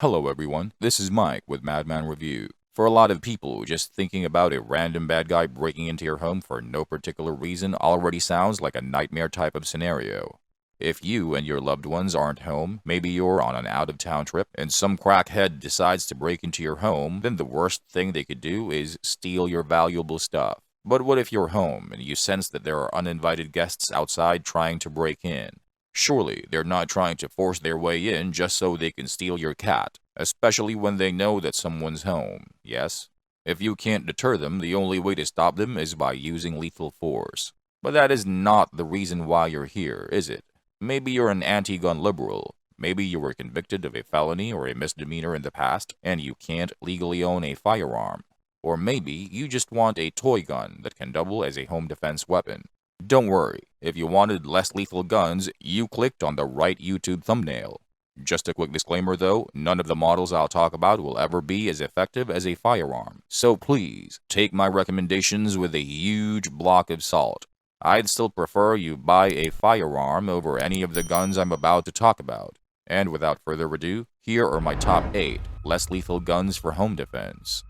Hello everyone, this is Mike with MADMAN Review. For a lot of people, just thinking about a random bad guy breaking into your home for no particular reason already sounds like a nightmare type of scenario. If you and your loved ones aren't home, maybe you're on an out-of-town trip, and some crackhead decides to break into your home, then the worst thing they could do is steal your valuable stuff. But what if you're home and you sense that there are uninvited guests outside trying to break in? Surely they're not trying to force their way in just so they can steal your cat, especially when they know that someone's home, yes? If you can't deter them, the only way to stop them is by using lethal force. But that is not the reason why you're here, is it? Maybe you're an anti-gun liberal. Maybe you were convicted of a felony or a misdemeanor in the past, and you can't legally own a firearm. Or maybe you just want a toy gun that can double as a home defense weapon. Don't worry, if you wanted less lethal guns, you clicked on the right YouTube thumbnail. Just a quick disclaimer though, none of the models I'll talk about will ever be as effective as a firearm. So please, take my recommendations with a huge block of salt. I'd still prefer you buy a firearm over any of the guns I'm about to talk about. And without further ado, here are my top 8 less lethal guns for home defense.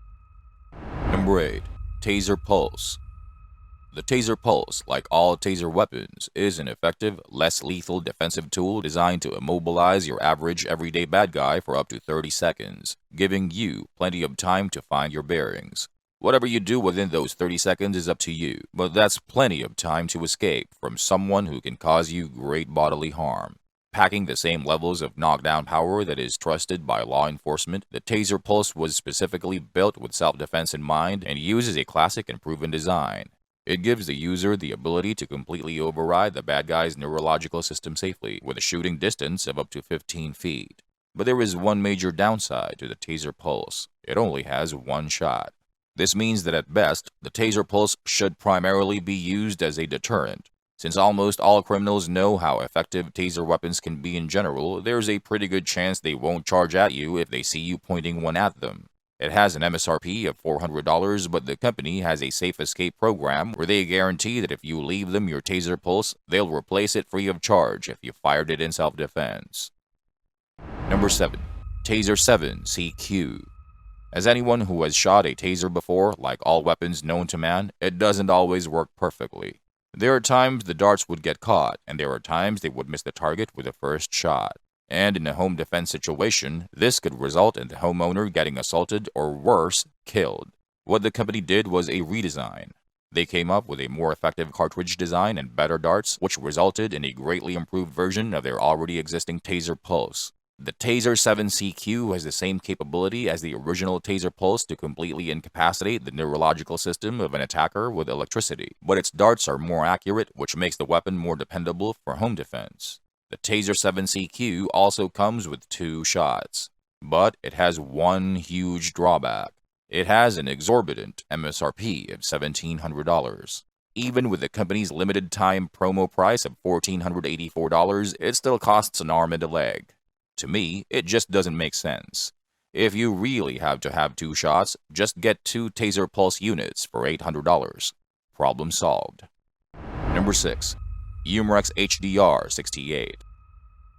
Number 8. Taser Pulse. The Taser Pulse, like all taser weapons, is an effective, less lethal defensive tool designed to immobilize your average everyday bad guy for up to 30 seconds, giving you plenty of time to find your bearings. Whatever you do within those 30 seconds is up to you, but that's plenty of time to escape from someone who can cause you great bodily harm. Packing the same levels of knockdown power that is trusted by law enforcement, the Taser Pulse was specifically built with self-defense in mind and uses a classic and proven design. It gives the user the ability to completely override the bad guy's neurological system safely, with a shooting distance of up to 15 feet. But there is one major downside to the Taser Pulse. It only has one shot. This means that at best, the Taser Pulse should primarily be used as a deterrent. Since almost all criminals know how effective taser weapons can be in general, there's a pretty good chance they won't charge at you if they see you pointing one at them. It has an MSRP of $400, but the company has a safe escape program where they guarantee that if you leave them your Taser Pulse, they'll replace it free of charge if you fired it in self-defense. Number 7. Taser 7 CQ. As anyone who has shot a taser before, like all weapons known to man, it doesn't always work perfectly. There are times the darts would get caught, and there are times they would miss the target with the first shot. And in a home defense situation, this could result in the homeowner getting assaulted or worse, killed. What the company did was a redesign. They came up with a more effective cartridge design and better darts, which resulted in a greatly improved version of their already existing Taser Pulse. The Taser 7 CQ has the same capability as the original Taser Pulse to completely incapacitate the neurological system of an attacker with electricity, but its darts are more accurate, which makes the weapon more dependable for home defense. The Taser 7 CQ also comes with 2 shots, but it has one huge drawback. It has an exorbitant MSRP of $1,700. Even with the company's limited time promo price of $1,484, it still costs an arm and a leg. To me, it just doesn't make sense. If you really have to have 2 shots, just get 2 Taser Pulse units for $800. Problem solved. Number 6. Umarex HDR68.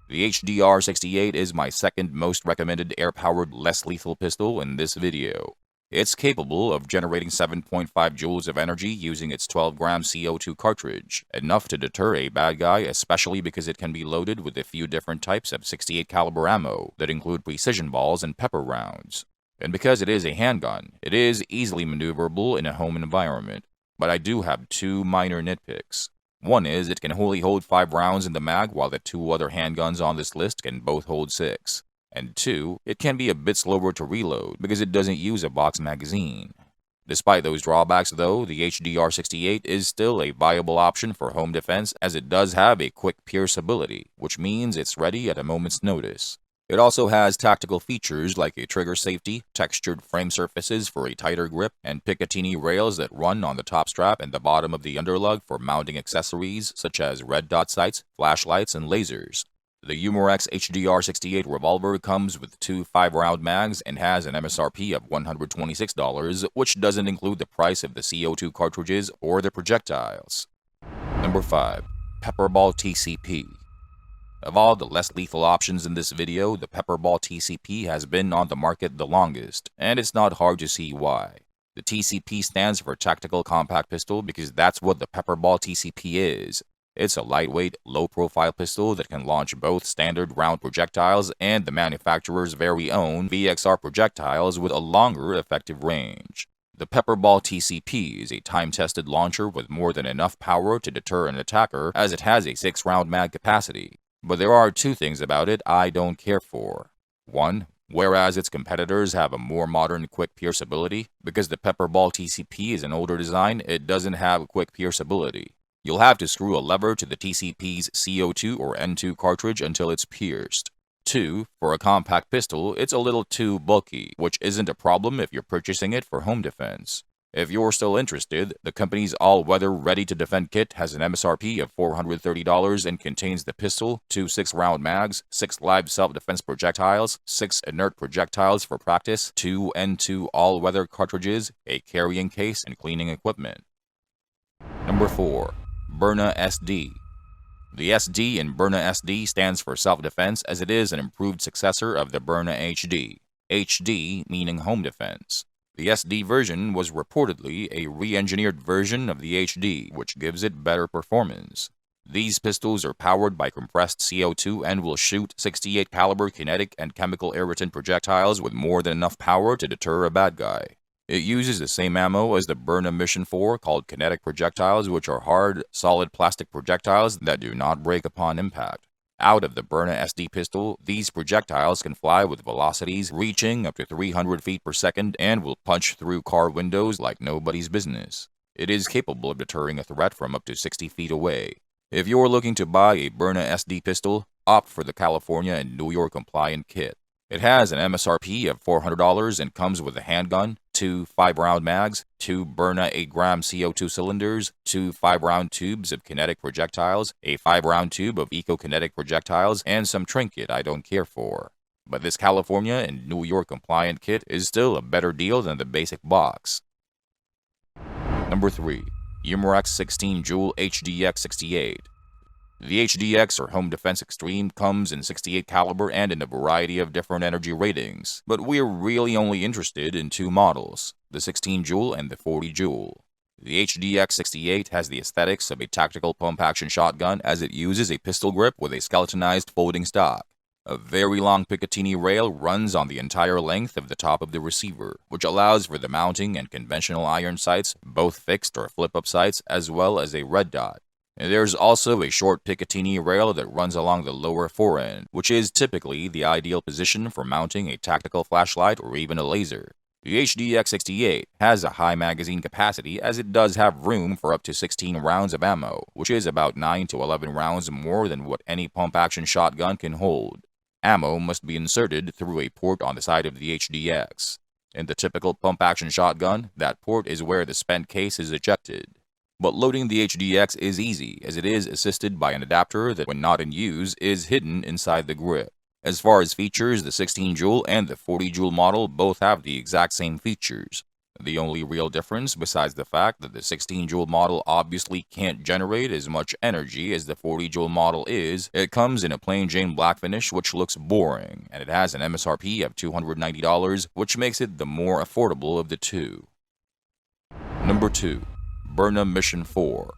The HDR68 is my second most recommended air-powered less lethal pistol in this video. It's capable of generating 7.5 joules of energy using its 12-gram CO2 cartridge, enough to deter a bad guy, especially because it can be loaded with a few different types of .68 caliber ammo that include precision balls and pepper rounds. And because it is a handgun, it is easily maneuverable in a home environment. But I do have 2 minor nitpicks. One is it can only hold 5 rounds in the mag, while the 2 other handguns on this list can both hold 6. And 2, it can be a bit slower to reload because it doesn't use a box magazine. Despite those drawbacks though, the HDR68 is still a viable option for home defense as it does have a quick pierce ability, which means it's ready at a moment's notice. It also has tactical features like a trigger safety, textured frame surfaces for a tighter grip, and Picatinny rails that run on the top strap and the bottom of the underlug for mounting accessories such as red dot sights, flashlights, and lasers. The Umarex HDR68 revolver comes with 2 5-round mags and has an MSRP of $126, which doesn't include the price of the CO2 cartridges or the projectiles. Number 5. Pepperball TCP. Of all the less lethal options in this video, the Pepperball TCP has been on the market the longest, and it's not hard to see why. The TCP stands for Tactical Compact Pistol because that's what the Pepperball TCP is. It's a lightweight, low-profile pistol that can launch both standard round projectiles and the manufacturer's very own VXR projectiles with a longer effective range. The Pepperball TCP is a time-tested launcher with more than enough power to deter an attacker as it has a 6-round mag capacity. But there are two things about it I don't care for. One, whereas its competitors have a more modern quick pierce ability, because the Pepperball TCP is an older design, it doesn't have quick pierce ability. You'll have to screw a lever to the TCP's CO2 or N2 cartridge until it's pierced. 2, for a compact pistol, it's a little too bulky, which isn't a problem if you're purchasing it for home defense. If you're still interested, the company's all-weather ready-to-defend kit has an MSRP of $430 and contains the pistol, 2 6-round mags, 6 live self-defense projectiles, 6 inert projectiles for practice, 2 N2 all-weather cartridges, a carrying case, and cleaning equipment. Number 4. Berna SD. The SD in Berna SD stands for self-defense as it is an improved successor of the Berna HD. HD meaning home defense. The SD version was reportedly a re-engineered version of the HD, which gives it better performance. These pistols are powered by compressed CO2 and will shoot 68 caliber kinetic and chemical irritant projectiles with more than enough power to deter a bad guy. It uses the same ammo as the Berna Mission 4 called kinetic projectiles, which are hard, solid plastic projectiles that do not break upon impact. Out of the Berna SD pistol, these projectiles can fly with velocities reaching up to 300 feet per second and will punch through car windows like nobody's business. It is capable of deterring a threat from up to 60 feet away. If you're looking to buy a Berna SD pistol, opt for the California and New York compliant kit. It has an MSRP of $400 and comes with a handgun, 2 5-round mags, 2 Berna 8-gram CO2 cylinders, 2 5-round tubes of kinetic projectiles, a 5-round tube of eco-kinetic projectiles, and some trinket I don't care for. But this California and New York compliant kit is still a better deal than the basic box. Number 3. Umarex 16 Joule HDX68. The HDX or Home Defense Extreme comes in 68 caliber and in a variety of different energy ratings, but we're really only interested in 2 models, the 16 Joule and the 40 Joule. The HDX68 has the aesthetics of a tactical pump-action shotgun as it uses a pistol grip with a skeletonized folding stock. A very long Picatinny rail runs on the entire length of the top of the receiver, which allows for the mounting and conventional iron sights, both fixed or flip-up sights, as well as a red dot. There's also a short Picatinny rail that runs along the lower forend, which is typically the ideal position for mounting a tactical flashlight or even a laser. The HDX68 has a high magazine capacity as it does have room for up to 16 rounds of ammo, which is about 9 to 11 rounds more than what any pump-action shotgun can hold. Ammo must be inserted through a port on the side of the HDX. In the typical pump-action shotgun, that port is where the spent case is ejected. But loading the HDX is easy, as it is assisted by an adapter that, when not in use, is hidden inside the grip. As far as features, the 16 Joule and the 40 Joule model both have the exact same features. The only real difference, besides the fact that the 16 Joule model obviously can't generate as much energy as the 40 Joule model is, it comes in a plain Jane black finish which looks boring, and it has an MSRP of $290, which makes it the more affordable of the two. Number 2. Berna Mission 4.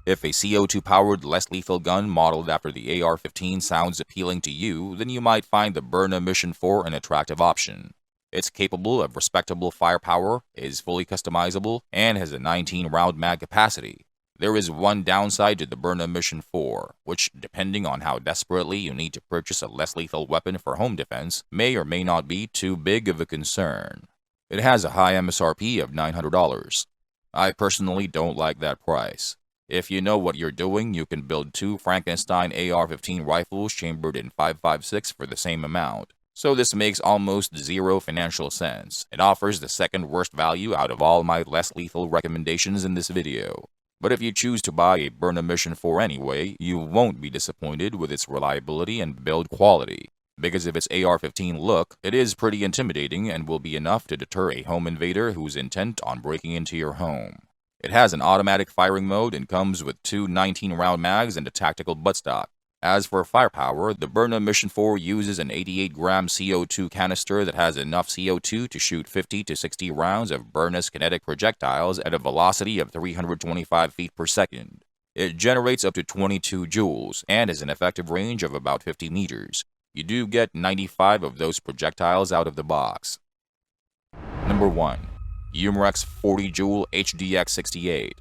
If a CO2-powered, less lethal gun modeled after the AR-15 sounds appealing to you, then you might find the Berna Mission 4 an attractive option. It's capable of respectable firepower, is fully customizable, and has a 19-round mag capacity. There is one downside to the Berna Mission 4, which, depending on how desperately you need to purchase a less lethal weapon for home defense, may or may not be too big of a concern. It has a high MSRP of $900. I personally don't like that price. If you know what you're doing, you can build 2 Frankenstein AR-15 rifles chambered in 5.56 for the same amount. So this makes almost zero financial sense. It offers the second worst value out of all my less lethal recommendations in this video. But if you choose to buy a Berna Mission 4 anyway, you won't be disappointed with its reliability and build quality. Because of its AR-15 look, it is pretty intimidating and will be enough to deter a home invader who's intent on breaking into your home. It has an automatic firing mode and comes with 2 19-round mags and a tactical buttstock. As for firepower, the Berna Mission 4 uses an 88-gram CO2 canister that has enough CO2 to shoot 50 to 60 rounds of Berna's kinetic projectiles at a velocity of 325 feet per second. It generates up to 22 joules and has an effective range of about 50 meters. You do get 95 of those projectiles out of the box. Number 1. Umarex 40 Joule HDX68.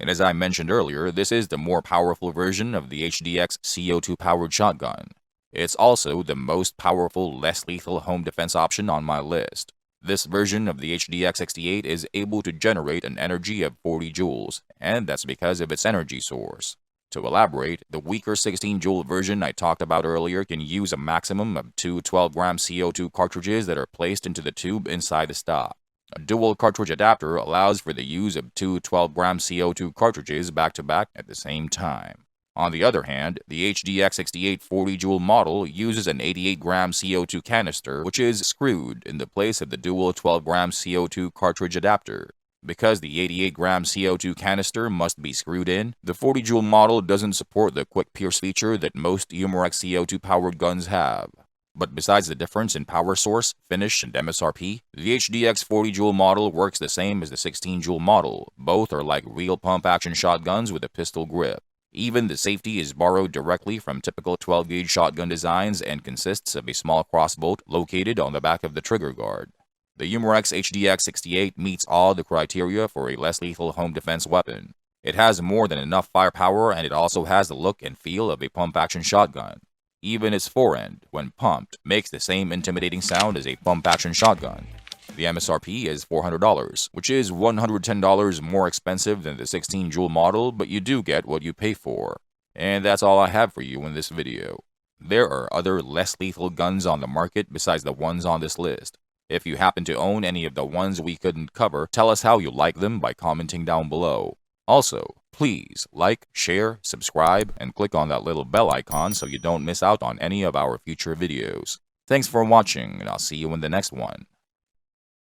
And as I mentioned earlier, this is the more powerful version of the HDX CO2-powered shotgun. It's also the most powerful, less lethal home defense option on my list. This version of the HDX68 is able to generate an energy of 40 joules, and that's because of its energy source. To elaborate, the weaker 16 joule version I talked about earlier can use a maximum of 2 12-gram CO2 cartridges that are placed into the tube inside the stock. A dual cartridge adapter allows for the use of 2 12-gram CO2 cartridges back-to-back at the same time. On the other hand, the HDX68 40 joule model uses an 88-gram CO2 canister, which is screwed in the place of the dual 12-gram CO2 cartridge adapter. Because the 88-gram CO2 canister must be screwed in, the 40 joule model doesn't support the quick pierce feature that most Umarex CO2-powered guns have. But besides the difference in power source, finish, and MSRP, the HDX 40 joule model works the same as the 16 joule model. Both are like real pump-action shotguns with a pistol grip. Even the safety is borrowed directly from typical 12-gauge shotgun designs and consists of a small crossbolt located on the back of the trigger guard. The Umarex HDX68 meets all the criteria for a less lethal home defense weapon. It has more than enough firepower, and it also has the look and feel of a pump-action shotgun. Even its forend, when pumped, makes the same intimidating sound as a pump-action shotgun. The MSRP is $400, which is $110 more expensive than the 16 joule model, but you do get what you pay for. And that's all I have for you in this video. There are other less lethal guns on the market besides the ones on this list. If you happen to own any of the ones we couldn't cover, tell us how you like them by commenting down below. Also, please like, share, subscribe, and click on that little bell icon so you don't miss out on any of our future videos. Thanks for watching, and I'll see you in the next one.